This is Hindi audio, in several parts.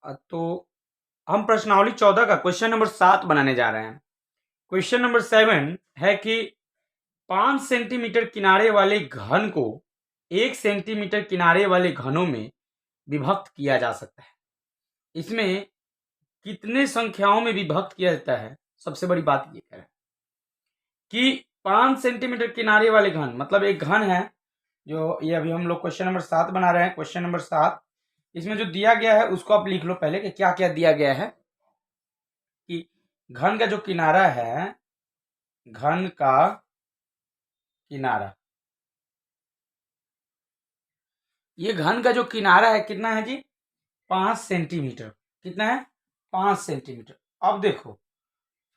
तो हम प्रश्नावली 14 का क्वेश्चन नंबर 7 बनाने जा रहे हैं। क्वेश्चन नंबर 7 है कि 5 सेंटीमीटर किनारे वाले घन को 1 सेंटीमीटर किनारे वाले घनों में विभक्त किया जा सकता है। इसमें कितने संख्याओं में विभक्त किया जाता है? सबसे बड़ी बात ये है कि 5 सेंटीमीटर किनारे वाले घन, मतलब एक घन है जो ये अभी हम लोग क्वेश्चन नंबर 7 बना रहे हैं। क्वेश्चन नंबर 7, इसमें जो दिया गया है उसको आप लिख लो पहले कि क्या क्या दिया गया है। कि घन का जो किनारा है, घन का किनारा, ये घन का जो किनारा है कितना है जी? 5 सेंटीमीटर। कितना है? 5 सेंटीमीटर। अब देखो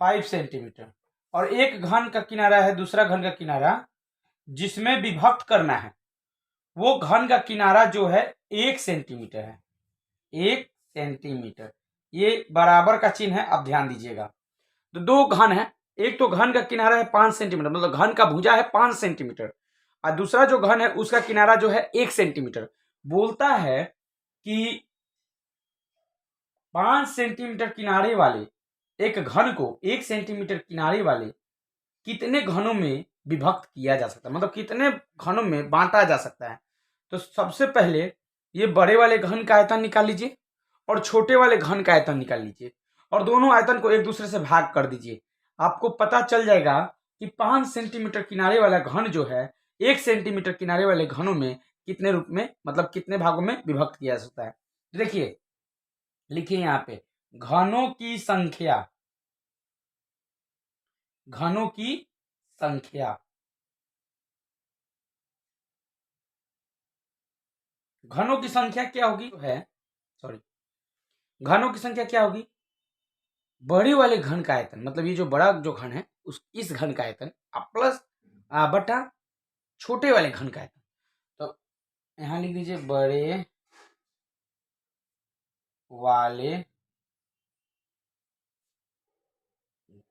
5 सेंटीमीटर और एक घन का किनारा है, दूसरा घन का किनारा जिसमें विभक्त करना है, वो घन का किनारा जो है 1 सेंटीमीटर है। 1 सेंटीमीटर, ये बराबर का चिन्ह है, अब ध्यान दीजिएगा। तो दो घन है, एक तो घन का किनारा है 5 सेंटीमीटर, मतलब घन का भुजा है 5 सेंटीमीटर, और दूसरा जो घन है उसका किनारा जो है 1 सेंटीमीटर। बोलता है कि 5 सेंटीमीटर किनारे वाले एक घन को 1 सेंटीमीटर किनारे वाले कितने घनों में विभक्त किया जा सकता है, मतलब कितने घनों में बांटा जा सकता है। तो सबसे पहले ये बड़े वाले घन का आयतन निकाल लीजिए और छोटे वाले घन का आयतन निकाल लीजिए और दोनों आयतन को एक दूसरे से भाग कर दीजिए। आपको पता चल जाएगा कि 5 सेंटीमीटर किनारे वाला घन जो है 1 सेंटीमीटर किनारे वाले घनों में कितने रूप में, मतलब कितने भागों में विभक्त किया जा सकता है। देखिए, लिखिए यहाँ पे घनों की संख्या, घनों की संख्या, घनों की संख्या क्या होगी है, सॉरी, घनों की संख्या क्या होगी? बड़े वाले घन का आयतन, मतलब ये जो बड़ा जो घन है उस इस घन का आयतन प्लस बटा छोटे वाले घन का आयतन। तो यहाँ लिख दीजिए बड़े वाले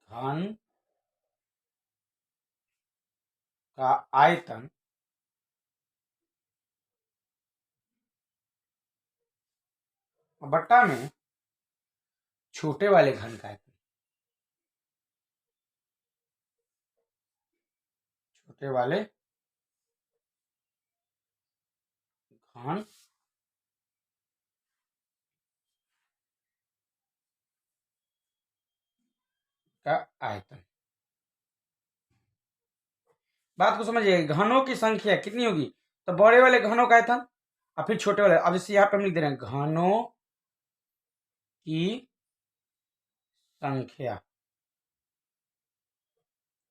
घन का आयतन बट्टा में छोटे वाले घन का आयतन, छोटे वाले घन का आयतन। बात को समझिए, घनों की संख्या कितनी होगी? तो बड़े वाले घनों का आयतन और फिर छोटे वाले। अब इसे यहाँ पे हम लिख दे रहे हैं घनों की संख्या।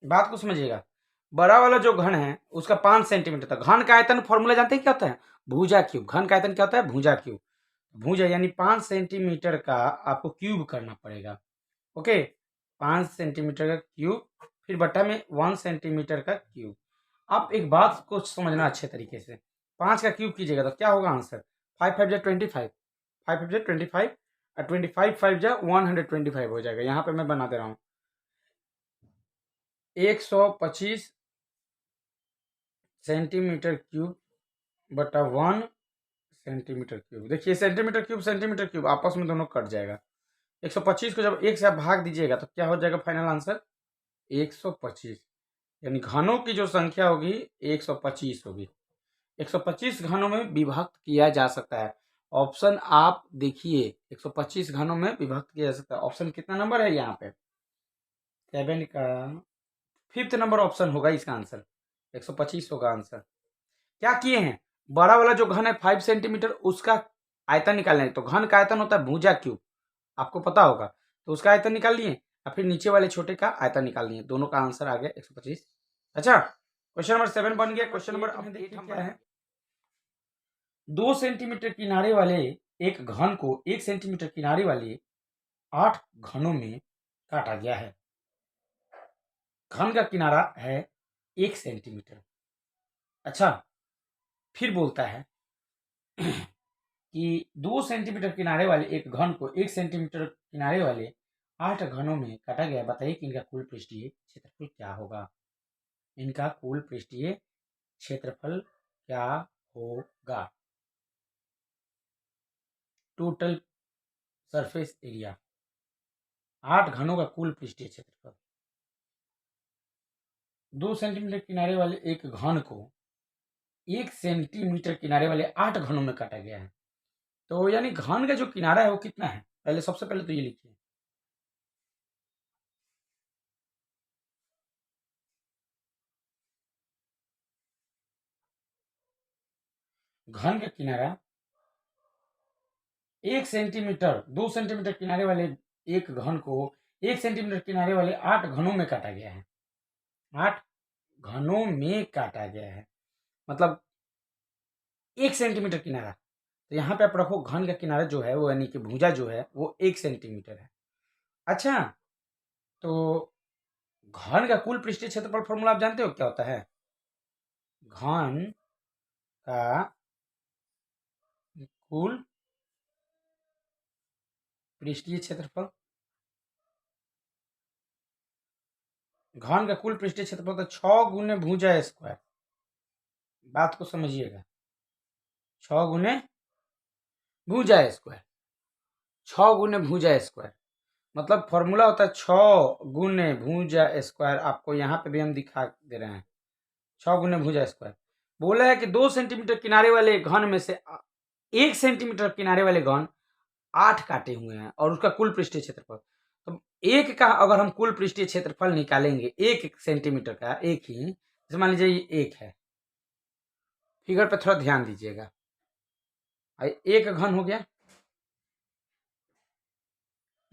बात को समझिएगा, बड़ा वाला जो घन है उसका 5 सेंटीमीटर था। घन का आयतन फॉर्मूला जानते हैं क्या होता है? भुजा क्यूब। घन का आयतन क्या होता है? भुजा क्यूब। भुजा यानी 5 सेंटीमीटर का आपको क्यूब करना पड़ेगा। ओके, 5 सेंटीमीटर का क्यूब फिर बटा में 1 सेंटीमीटर का क्यूब। आप एक बात को समझना अच्छे तरीके से, 5 का क्यूब कीजिएगा तो क्या होगा आंसर? 5 5 जा 25, 5 5 जा 25 और 25 5 जा 125 हो जाएगा। यहाँ पे मैं बना दे रहा हूँ 125 सेंटीमीटर क्यूब बटा 1 सेंटीमीटर क्यूब। देखिए सेंटीमीटर क्यूब आपस में दोनों कट जाएगा। 125 को जब 1 से आप भाग दीजिएगा तो क्या हो जाएगा फाइनल आंसर? 125। यानी घनों की जो संख्या होगी 125 होगी। 125 घनों में विभक्त किया जा सकता है। ऑप्शन आप देखिए, 125 घनों में विभक्त किया जा सकता है। ऑप्शन कितना नंबर है यहाँ पे? 7 का 5th नंबर ऑप्शन होगा इसका आंसर। 125 होगा आंसर। क्या किए हैं? बड़ा वाला जो घन है 5 सेंटीमीटर उसका आयतन निकालना है। तो घन का आयतन होता है भुजा क्यूब, आपको पता होगा। तो उसका आयतन निकाल लिए और फिर नीचे वाले छोटे का आयतन निकाल लिए। दोनों का आंसर आ गया 125। अच्छा, क्वेश्चन नंबर 7 बन गया। क्वेश्चन नंबर 8 क्या है? 2 सेंटीमीटर किनारे वाले एक घन को 1 सेंटीमीटर किनारे वाले 8 घनों में काटा गया है। घन का किनारा है 1 सेंटीमीटर। अच्छा, फिर बोलता है कि 2 सेंटीमीटर किनारे वाले एक घन को 1 सेंटीमीटर किनारे वाले 8 घनों में काटा गया। बताइए कि इनका कुल पृष्ठीय क्षेत्रफल क्या होगा? इनका कुल पृष्ठीय क्षेत्रफल क्या होगा? टोटल सरफेस एरिया, 8 घनों का कुल पृष्ठीय क्षेत्रफल। 2 सेंटीमीटर किनारे वाले एक घन को 1 सेंटीमीटर किनारे वाले 8 घनों में काटा गया है। तो यानी घन का जो किनारा है वो कितना है, पहले सबसे पहले तो ये लिखिए। घन का किनारा 1 सेंटीमीटर, 2 सेंटीमीटर किनारे वाले एक घन को 1 सेंटीमीटर किनारे वाले 8 घनों में काटा गया है। 8 घनों में काटा गया है, मतलब 1 सेंटीमीटर किनारा। तो यहाँ पे आप रखो घन का किनारा जो है वो, यानी कि भुजा जो है वो 1 सेंटीमीटर है। अच्छा, तो घन का कुल पृष्ठीय क्षेत्रफल फॉर्मूला आप जानते हो क्या होता है? घन का कुल पृष्ठीय क्षेत्रफल, घन का कुल पृष्ठीय क्षेत्रफल तो 6 गुने भुजा स्क्वायर। बात को समझिएगा, 6 गुने भुजा स्क्वायर, 6 गुने भुजा स्क्वायर, मतलब फॉर्मूला होता है 6 गुने भुजा स्क्वायर। आपको यहाँ पे भी हम दिखा दे रहे हैं, 6 गुने भुजा स्क्वायर। बोला है कि 2 सेंटीमीटर किनारे वाले घन में से 1 सेंटीमीटर किनारे वाले घन 8 काटे हुए हैं और उसका कुल पृष्ठीय क्षेत्रफल। तो एक का अगर हम कुल पृष्ठीय क्षेत्रफल निकालेंगे 1 सेंटीमीटर का, एक ही, जैसे मान लीजिए ये 1 है, फिगर पे थोड़ा ध्यान दीजिएगा, एक घन हो गया,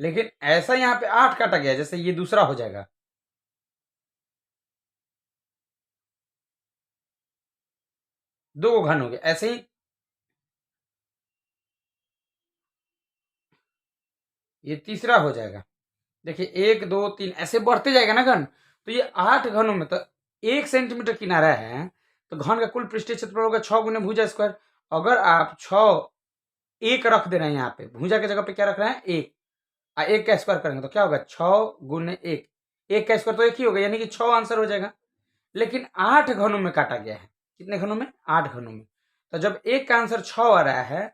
लेकिन ऐसा यहाँ पे 8 काटा गया, जैसे ये दूसरा हो जाएगा, दो घन हो गया, ऐसे ही ये तीसरा हो जाएगा। देखिए 1 2 3 ऐसे बढ़ते जाएगा ना घन। तो ये 8 घनों में, तो 1 सेंटीमीटर किनारा है, तो घन का कुल पृष्ठीय क्षेत्रफल होगा 6 गुने भुजा स्क्वायर। अगर आप 6 1 रख दे रहे हैं, यहाँ पे भुजा की जगह पे क्या रख रहे हैं, 1, 1 का स्क्वायर करेंगे तो क्या होगा, 6 गुने 1, 1 का स्क्वायर तो 1 ही होगा, यानी कि 6 आंसर हो जाएगा। लेकिन 8 घनों में काटा गया है, कितने घनों में, 8 घनों में। तो जब 1 का आंसर 6 आ रहा है,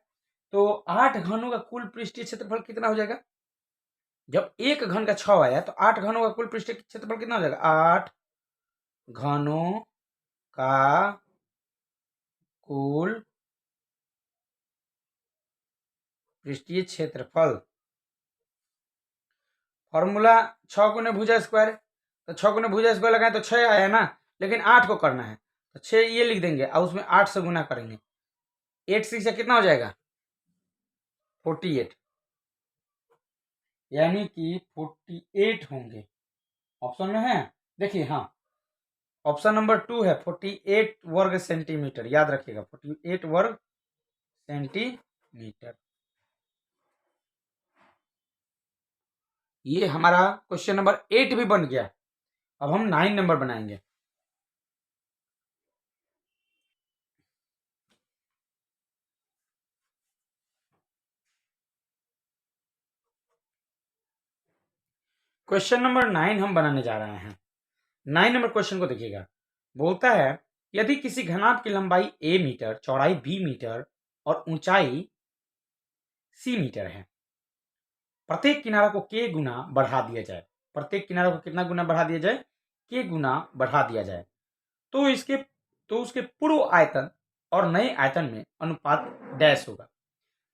तो 8 घनों का कुल पृष्ठीय क्षेत्रफल कितना हो जाएगा? जब 1 घन का 6 आया तो 8 घनों का कुल पृष्ठीय क्षेत्रफल कितना हो जाएगा, 8 घनों का कुल पृष्ठीय क्षेत्रफल। फॉर्मूला 6 गुने भुजा स्क्वायर, तो 6 गुने भुजा स्क्वायर लगाए तो 6 आया ना, लेकिन 8 को करना है तो 6 ये लिख देंगे और उसमें 8 से गुना करेंगे। 8 6 से कितना हो जाएगा, 48, यानी कि 48 होंगे। ऑप्शन में है, देखिए, हाँ, ऑप्शन नंबर 2 है 48 वर्ग सेंटीमीटर, याद रखिएगा 48 वर्ग सेंटीमीटर। ये हमारा क्वेश्चन नंबर 8 भी बन गया। अब हम 9 नंबर बनाएंगे। क्वेश्चन नंबर 9 हम बनाने जा रहे हैं। 9 नंबर क्वेश्चन को देखिएगा। बोलता है यदि किसी घनाभ की लंबाई a मीटर, चौड़ाई b मीटर और ऊंचाई c मीटर है, प्रत्येक किनारा को k गुना बढ़ा दिया जाए। प्रत्येक किनारा को कितना गुना बढ़ा दिया जाए, k गुना बढ़ा दिया जाए, तो उसके पूर्व आयतन और नए आयतन में अनुपात डैश होगा।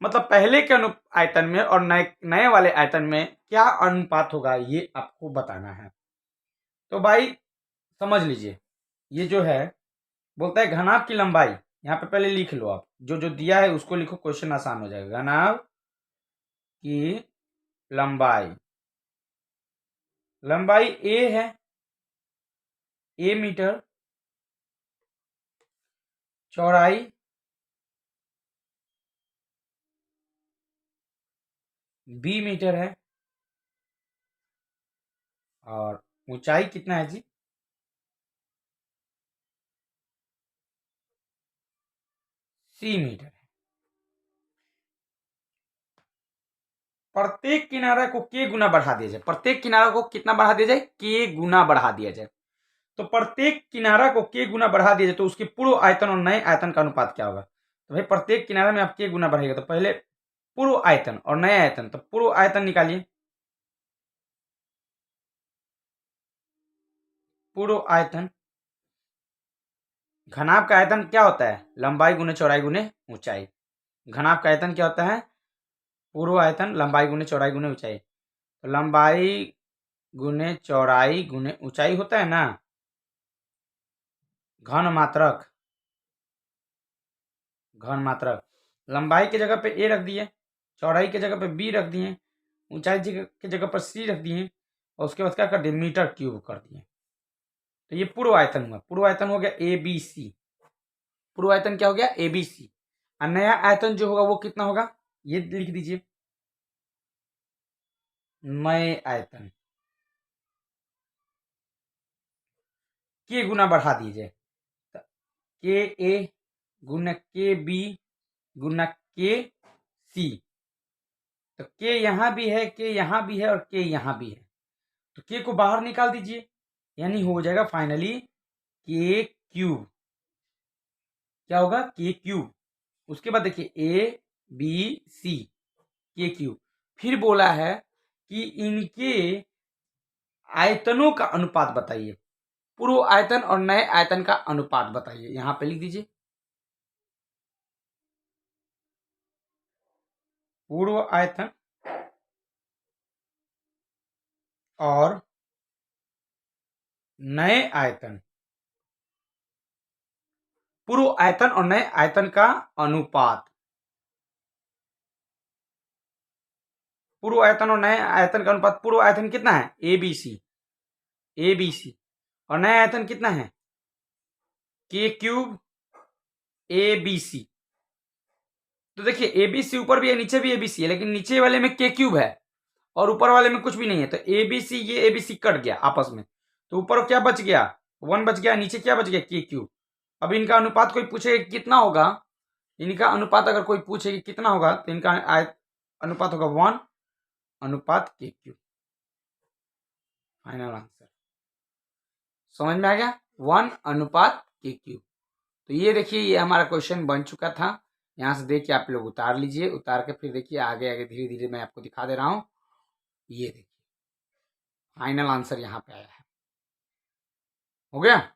मतलब पहले के आयतन में और नए वाले आयतन में क्या अनुपात होगा, ये आपको बताना है। तो भाई समझ लीजिए, ये जो है बोलता है घनाभ की लंबाई, यहाँ पे पहले लिख लो आप, जो जो दिया है उसको लिखो, क्वेश्चन आसान हो जाएगा। घनाभ की लंबाई, लंबाई a है, a मीटर, चौड़ाई b मीटर है और ऊंचाई कितना है जी, c मीटर है। प्रत्येक किनारा को k गुना बढ़ा दिया जाए। प्रत्येक किनारा को कितना बढ़ा दिया जाए, k गुना बढ़ा दिया जाए। तो प्रत्येक किनारा को k गुना बढ़ा दिया जाए तो उसके पूर्व आयतन और नए आयतन का अनुपात क्या होगा। तो भाई प्रत्येक किनारा में आप k गुना बढ़ाइएगा, तो पहले पूर्व आयतन और नया आयतन, तो पूर्व आयतन निकालिए। पूर्व आयतन, घनाभ का आयतन क्या होता है? लंबाई गुने चौड़ाई गुने ऊंचाई। घनाभ का आयतन क्या होता है? पूर्व आयतन लंबाई गुने चौड़ाई गुने ऊंचाई। तो लंबाई गुने चौड़ाई गुने ऊंचाई होता है ना, घन मात्रक। घन मात्रक, लंबाई की जगह पे ए रख दिए, चौड़ाई की जगह पे बी रख दिए, ऊंचाई की जगह पर सी रख दिए, और उसके बाद क्या कर दिए? मीटर क्यूब कर दिए। तो ये पूर्व आयतन हुआ। पूर्व आयतन हो गया ए बी सी। पूर्व आयतन क्या हो गया? A B C. और नया आयतन जो होगा वो कितना होगा? ये लिख दीजिए, नए आयतन के गुना बढ़ा दीजिए, के ए गुना के बी गुना के सी। तो के यहां भी है, के यहां भी है और के यहां भी है, तो के को बाहर निकाल दीजिए, यानी हो जाएगा फाइनली के क्यूब। क्या होगा? के क्यूब। उसके बाद देखिए ए बी सी, के क्यूब। फिर बोला है कि इनके आयतनों का अनुपात बताइए। पूर्व आयतन और नए आयतन का अनुपात बताइए, यहां पे लिख दीजिए। पूर्व आयतन और नए आयतन, पूर्व आयतन और नए आयतन का अनुपात। पूर्व आयतन और नए आयतन का अनुपात, पूर्व आयतन कितना है? A B C, A B C. और नया आयतन कितना है? के क्यूब ए बी सी। तो देखिए ए बी सी ऊपर भी है, नीचे भी ए बी सी है, लेकिन नीचे वाले में के क्यूब है और ऊपर वाले में कुछ भी नहीं है। तो ए बी सी, ये ए बी सी कट गया आपस में, तो ऊपर क्या बच गया? 1 बच गया, नीचे क्या बच गया? के क्यूब। अब इनका अनुपात कोई पूछे कितना होगा, इनका अनुपात अगर कोई पूछे कि कितना होगा, तो इनका अनुपात होगा 1 अनुपात के क्यूब। फाइनल आंसर समझ में आ गया? 1 अनुपात के क्यूब। तो ये देखिए, ये हमारा क्वेश्चन बन चुका था। यहाँ से देखिए आप लोग उतार लीजिए, उतार के फिर देखिए आगे आगे धीरे धीरे मैं आपको दिखा दे रहा हूँ। ये देखिए फाइनल आंसर यहाँ पे आया है। हो गया?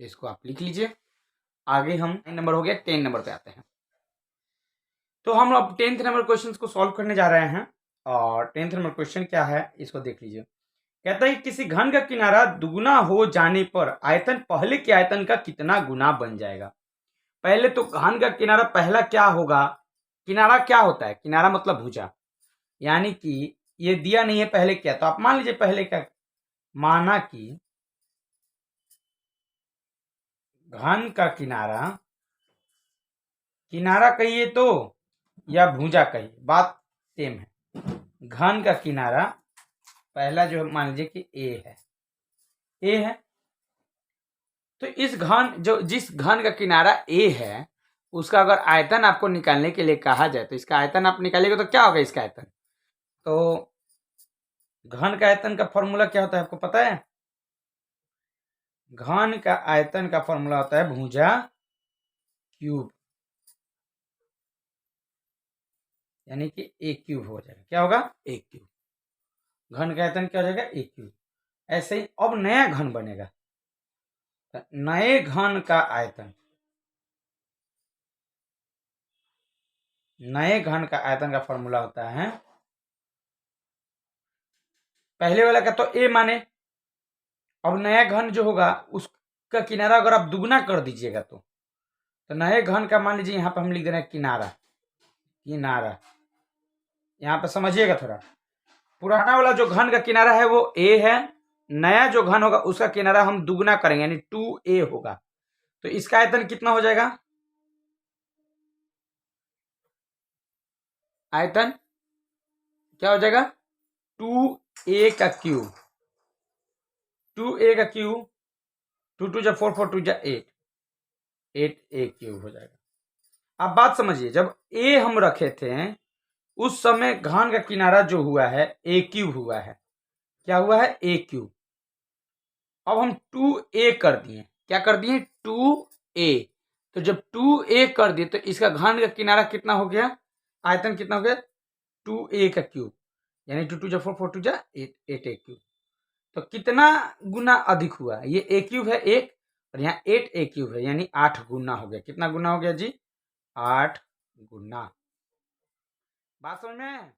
इसको आप लिख लीजिए। आगे हम 9 नंबर हो गया, 10 नंबर पे आते हैं। तो हम अब 10th नंबर क्वेश्चन को सॉल्व करने जा रहे हैं। और 10th नंबर क्वेश्चन क्या है, इसको देख लीजिए। कहता है कि किसी घन का किनारा दुगुना हो जाने पर आयतन पहले के आयतन का कितना गुना बन जाएगा। पहले तो घन का किनारा पहला क्या होगा? किनारा क्या होता है? किनारा मतलब भुजा, यानी कि ये दिया नहीं है पहले क्या, तो आप मान लीजिए पहले क्या, माना कि घन का किनारा, किनारा कहिए तो या भुजा कहिए, बात सेम है। घन का किनारा पहला जो मान लीजिए कि ए है, ए है। तो इस घन, जो जिस घन का किनारा ए है, उसका अगर आयतन आपको निकालने के लिए कहा जाए, तो इसका आयतन आप निकालेंगे तो क्या होगा इसका आयतन? तो घन का आयतन का फॉर्मूला क्या होता है आपको पता है? घन का आयतन का फॉर्मूला होता है भुजा क्यूब, यानी कि ए क्यूब हो जाएगा। क्या होगा? ए क्यूब। घन का आयतन क्या हो जाएगा? ए क्यूब। ऐसे ही अब नया घन बनेगा, तो नए घन का आयतन, नए घन का आयतन का फॉर्मूला होता है, पहले वाला का तो ए माने, अब नया घन जो होगा उसका किनारा अगर आप दुगना कर दीजिएगा तो नए घन का मान लीजिए, यहाँ पे हम लिख दे रहे हैं किनारा, किनारा। यहाँ पे समझिएगा थोड़ा, पुराना वाला जो घन का किनारा है वो ए है, नया जो घन होगा उसका किनारा हम दुगना करेंगे, यानी 2a होगा। तो इसका आयतन कितना हो जाएगा? आयतन क्या हो जाएगा? 2a का क्यूब, 2a का क्यूब, 2 2 जा 4 4 2 जा 8, 8a क्यूब हो जाएगा। अब बात समझिए, जब a हम रखे थे उस समय घन का किनारा जो हुआ है a क्यूब हुआ है। क्या हुआ है? a cube. अब हम 2a कर दिए, क्या कर दिए? 2a। तो जब 2a कर दिए तो इसका घन का किनारा कितना हो गया? आयतन कितना हो गया 2a का क्यूब, यानी 2 2 जा 4 4 2 जा 8 8a क्यूब। तो कितना गुना अधिक हुआ, ये a क्यूब है 1 और यहाँ 8a क्यूब है, यानी 8 गुना हो गया। कितना गुना हो गया जी? 8 गुना। बात समझ में?